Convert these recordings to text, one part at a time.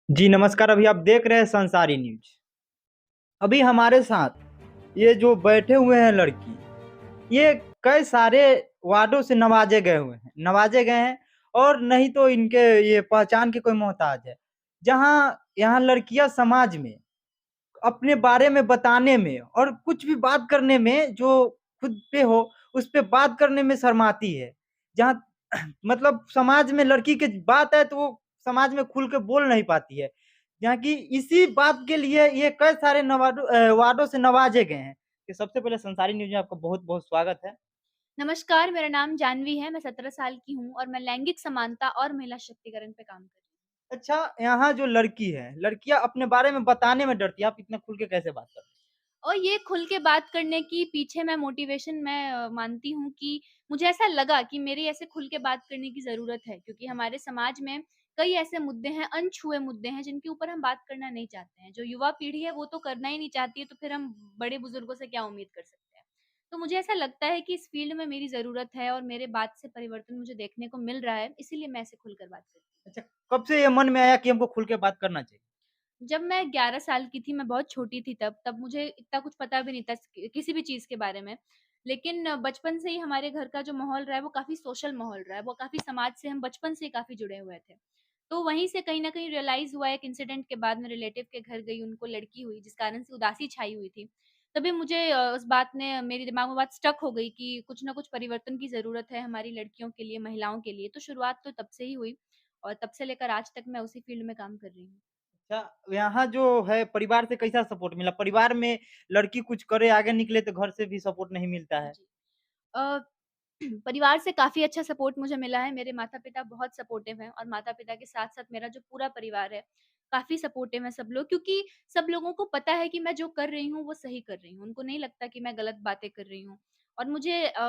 जी नमस्कार, अभी आप देख रहे हैं संसारी न्यूज़। अभी हमारे साथ ये जो बैठे हुए हैं लड़की, ये कई सारे वादों से नवाजे गए हैं और नहीं तो इनके ये पहचान के कोई मोहताज है। जहाँ यहाँ लड़कियाँ समाज में अपने बारे में बताने में और कुछ भी बात करने में जो खुद पे हो, उस पे बात करने में शर्माती है। जहाँ मतलब समाज में लड़की की बात है तो वो समाज में खुल के बोल नहीं पाती है। जहाँ की इसी बात के लिए ये कई सारे वादों से नवाजे गए हैं। कि सबसे पहले संसारी न्यूज़ में आपका बहुत-बहुत स्वागत है। नमस्कार, मेरा नाम जानवी है, मैं 17 साल की हूँ और मैं लैंगिक समानता और महिला शक्तिकरण पे काम कर रही हूँ। अच्छा, यहाँ जो लड़की है, लड़कियाँ अपने बारे में बताने में डरती है। आप इतना खुल के कैसे बात करते हैं? और ये खुल के बात करने की पीछे मैं मानती हूँ कि मुझे ऐसा लगा कि मेरी ऐसे खुल के बात करने की ज़रूरत है क्योंकि हमारे समाज में कई ऐसे मुद्दे हैं, अनछुए मुद्दे हैं जिनके ऊपर हम बात करना नहीं चाहते हैं। जो युवा पीढ़ी है वो तो करना ही नहीं चाहती है, तो फिर हम बड़े-बुज़ुर्गों से क्या उम्मीद कर सकते हैं। तो मुझे ऐसा लगता है कि इस फ़ील्ड में मेरी ज़रूरत है और मेरे बात से परिवर्तन मुझे देखने को मिल रहा है, इसीलिए मैं ऐसे खुलकर बात करती हूँ। अच्छा, कब से ये मन में आया कि हमको खुल के बात करना चाहिए? जब मैं 11 साल की थी, मैं बहुत छोटी थी तब मुझे इतना कुछ पता भी नहीं था किसी भी चीज़ के बारे में। लेकिन बचपन से ही हमारे घर का जो माहौल रहा है, वो काफ़ी सोशल माहौल रहा है, वो काफ़ी समाज से हम बचपन से ही काफ़ी जुड़े हुए थे। तो वहीं से कहीं न कहीं रियलाइज़ हुआ एक इंसिडेंट के बाद मैं रिलेटिव के घर गई, उनको लड़की हुई जिस कारण से उदासी छाई हुई थी। तभी मुझे उस बात ने मेरे दिमाग में बात स्टक हो गई कि कुछ न कुछ परिवर्तन की ज़रूरत है हमारी लड़कियों के लिए, महिलाओं के लिए। तो शुरुआत तो तब से ही हुई और तब से लेकर आज तक मैं उसी फ़ील्ड में काम कर रही हूँ। अच्छा, यहाँ जो है परिवार से कैसा सपोर्ट मिला? परिवार में लड़की कुछ करे, आगे निकले तो घर से भी सपोर्ट नहीं मिलता है। जी। अ, परिवार से काफ़ी अच्छा सपोर्ट मुझे मिला है। मेरे माता-पिता बहुत सपोर्टिव हैं और माता-पिता के साथ-साथ मेरा जो पूरा परिवार है, काफ़ी सपोर्टिव है सब लोग क्योंकि सब लोगों को पता है कि मैं जो कर रही हूँ, वो सही कर रही हूँ। उनको नहीं लगता कि मैं गलत बातें कर रही हूँ और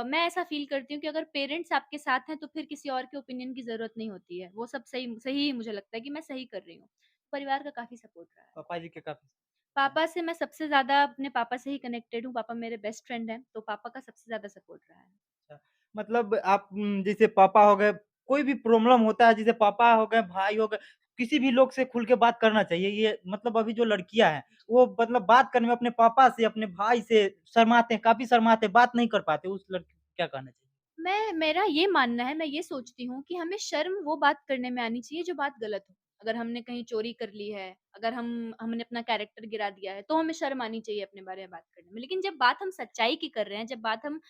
मैं ऐसा फ़ील करती हूँ कि अगर पेरेंट्स आपके साथ हैं, तो फिर किसी और के ओपिनियन की ज़रूरत नहीं होती है। वो सब सही सही ही मुझे लगता है कि मैं सही कर रही हूँ। परिवार का काफ़ी सपोर्ट रहा है। पापा जी के काफ़ी पापा से मैं सबसे ज़्यादा अपने पापा से ही कनेक्टेड हूँ। पापा मेरे बेस्ट फ्रेंड हैं, तो पापा का सबसे ज़्यादा सपोर्ट रहा है। अच्छा, मतलब आप जैसे पापा हो गए, कोई भी प्रॉब्लम होता है जैसे पापा हो गए, भाई हो गए, किसी भी लोग से खुल के बात करना चाहिए। ये मतलब अभी जो लड़कियाँ हैं, वो मतलब बात करने में अपने पापा से, अपने भाई से शर्माते हैं, काफ़ी शर्माते हैं, बात नहीं कर पाते। उस लड़की को क्या कहना चाहिए? मेरा ये मानना है, मैं ये सोचती हूँ कि हमें शर्म वो बात करने में आनी चाहिए जो बात गलत हो। अगर हमने कहीं चोरी कर ली है, अगर हमने अपना कैरेक्टर गिरा दिया है, तो हमें शर्म आनी चाहिए अपने बारे में बात करने में। लेकिन जब बात हम सच्चाई की कर रहे हैं, जब बात हम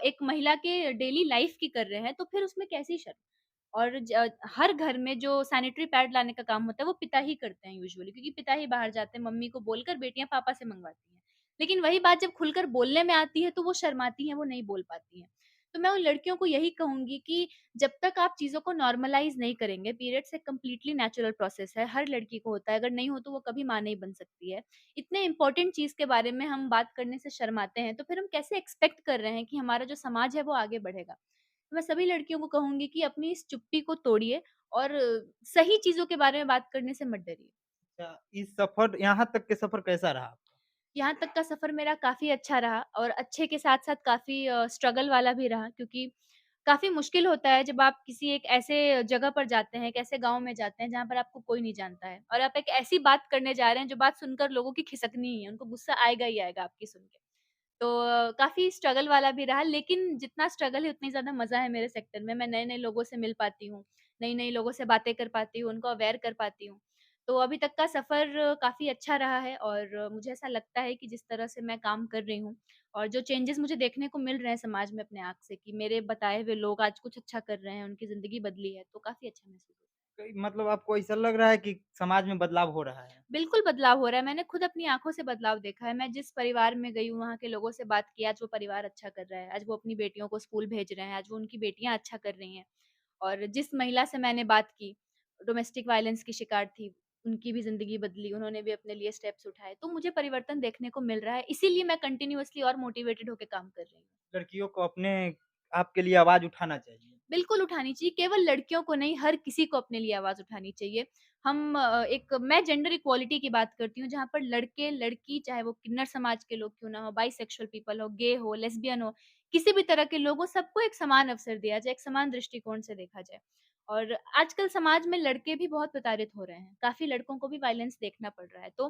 एक महिला के डेली लाइफ़ की कर रहे हैं, तो फिर उसमें कैसी शर्म? और हर घर में जो सैनिटरी पैड लाने का काम होता है, वो पिता ही करते हैं यूजुअली क्योंकि पिता ही बाहर जाते हैं, मम्मी को बोलकर बेटियाँ पापा से मँगवाती हैं। लेकिन वही बात जब खुलकर बोलने में आती है, तो वो शर्माती हैं, वो नहीं बोल पाती हैं। तो मैं उन लड़कियों को यही कहूँगी कि जब तक आप चीज़ों को नॉर्मलाइज़ नहीं करेंगे, पीरियड्स एक कंप्लीटली नेचुरल प्रोसेस है, हर लड़की को होता है, अगर नहीं हो तो वो कभी माँ नहीं बन सकती है। इतने इम्पोर्टेंट चीज़ के बारे में हम बात करने से शर्माते हैं, तो फिर हम कैसे एक्सपेक्ट कर रहे हैं कि हमारा जो समाज है वो आगे बढ़ेगा? तो मैं सभी लड़कियों को कहूँगी कि अपनी इस चुप्पी को तोड़िए और सही चीज़ों के बारे में बात करने से मत डरिए। अच्छा, इस सफ़र यहाँ तक के सफ़र कैसा रहा आपका? यहाँ तक का सफ़र मेरा काफ़ी अच्छा रहा और अच्छे के साथ-साथ काफ़ी स्ट्रगल वाला भी रहा क्योंकि काफ़ी मुश्किल होता है जब आप किसी एक ऐसे जगह पर जाते हैं, एक ऐसे गाँव में जाते हैं जहाँ पर आपको कोई नहीं जानता है और आप एक ऐसी बात करने जा रहे हैं जो बात सुनकर लोगों की खिसकनी ही है, उनको गुस्सा आएगा ही आएगा आपकी सुन के। तो काफ़ी स्ट्रगल वाला भी रहा लेकिन जितना स्ट्रगल है उतनी ज़्यादा मज़ा है मेरे सेक्टर में। मैं नए-नए लोगों से मिल पाती हूँ, नई-नई लोगों से बातें कर पाती हूँ, उनको अवेयर कर पाती हूँ। तो अभी तक का सफ़र काफ़ी अच्छा रहा है और मुझे ऐसा लगता है कि जिस तरह से मैं काम कर रही हूँ और जो चेंजेज़ मुझे देखने को मिल रहे हैं समाज में अपने आँख से कि मेरे बताए हुए लोग आज कुछ अच्छा कर रहे हैं, उनकी ज़िंदगी बदली है, तो काफ़ी अच्छा महसूस होता है। कई मतलब आपको ऐसा लग रहा है कि समाज में बदलाव हो रहा है? बिल्कुल बदलाव हो रहा है, मैंने खुद अपनी आँखों से बदलाव देखा है। मैं जिस परिवार में गई हूँ, वहाँ के लोगों से बात की, आज वो परिवार अच्छा कर रहा है, आज वो अपनी बेटियों को स्कूल भेज रहे हैं, आज वो उनकी बेटियाँ अच्छा कर रही हैं। और जिस महिला से मैंने बात की, डोमेस्टिक वायलेंस की शिकार थी, उनकी भी ज़िंदगी बदली, उन्होंने भी अपने लिए स्टेप्स उठाए। तो मुझे परिवर्तन देखने को मिल रहा है, इसीलिए मैं कंटिन्यूअसली और मोटिवेटेड होके काम कर रही हूँ। लड़कियों को अपने आप के लिए आवाज़ उठाना चाहिए। बिल्कुल उठानी चाहिए, केवल लड़कियों को नहीं, हर किसी को अपने लिए आवाज़ उठानी चाहिए। मैं जेंडर इक्वालिटी की बात करती हूँ, जहाँ पर लड़के-लड़की, चाहे वो किन्नर समाज के लोग क्यों ना हो, बाइसेक्सुअल पीपल हो, गे हो, लेस्बियन हो, किसी भी तरह के लोगों सबको एक समान अवसर दिया जाए, एक समान दृष्टिकोण से देखा जाए। और आजकल समाज में लड़के भी बहुत प्रताड़ित हो रहे हैं, काफ़ी लड़कों को भी वायलेंस देखना पड़ रहा है। तो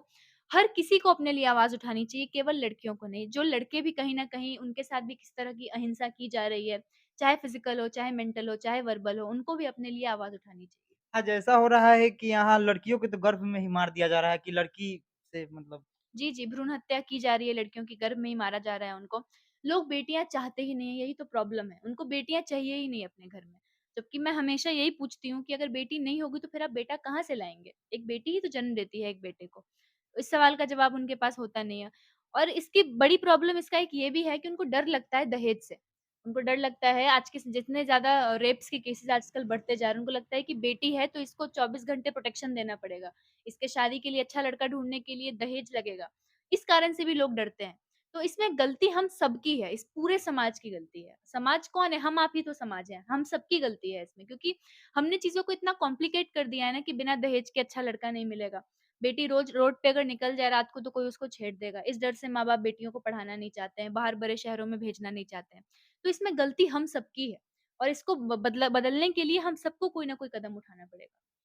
हर किसी को अपने लिए आवाज़ उठानी चाहिए, केवल लड़कियों को नहीं। जो लड़के भी कहीं न कहीं उनके साथ भी किसी तरह की अहिंसा की जा रही है, चाहे फ़िज़िकल हो, चाहे मेंटल हो, चाहे वर्बल हो, उनको भी अपने लिए आवाज़ उठानी चाहिए। आज ऐसा हो रहा है कि यहाँ लड़कियों को तो गर्भ में ही मार दिया जा रहा है कि लड़की से मतलब जी, जी, भ्रूण हत्या की जा रही है, लड़कियों की गर्भ में ही मारा जा रहा है उनको। लोग बेटियाँ चाहते ही नहीं हैं, यही तो प्रॉब्लम है। उनको बेटियाँ चाहिए ही नहीं अपने घर में। जबकि मैं हमेशा यही पूछती हूँ कि अगर बेटी नहीं होगी तो फिर आप बेटा कहाँ से लाएँगे? एक बेटी ही तो जन्म देती है एक बेटे को। इस सवाल का जवाब उनके पास होता नहीं है। और इसकी बड़ी प्रॉब्लम इसका एक ये भी है कि उनको डर लगता है दहेज से। उनको डर लगता है आज के जितने ज़्यादा रेप्स के केसेज़ आजकल बढ़ते जा रहे हैं, उनको लगता है कि बेटी है तो इसको 24 घंटे प्रोटेक्शन देना पड़ेगा। इसके शादी के लिए अच्छा लड़का ढूँढने के लिए दहेज लगेगा। इस कारण से भी लोग डरते हैं। तो इसमें गलती हम सबकी है, इस पूरे समाज की गलती है। समाज कौन है? हम आप ही तो समाज हैं। हम सबकी गलती है इसमें क्योंकि हमने चीज़ों को इतना कॉम्प्लिकेट कर दिया है ना कि बिना दहेज के अच्छा लड़का नहीं मिलेगा। बेटी रोज़ रोड पे अगर निकल जाए रात को तो कोई उसको छेड़ देगा। इस डर से माँ-बाप बेटियों को पढ़ाना नहीं चाहते हैं, बाहर बड़े शहरों में भेजना नहीं चाहते हैं। तो इसमें गलती हम सबकी है और इसको बदलने के लिए हम सबको कोई ना कोई कदम उठाना पड़ेगा।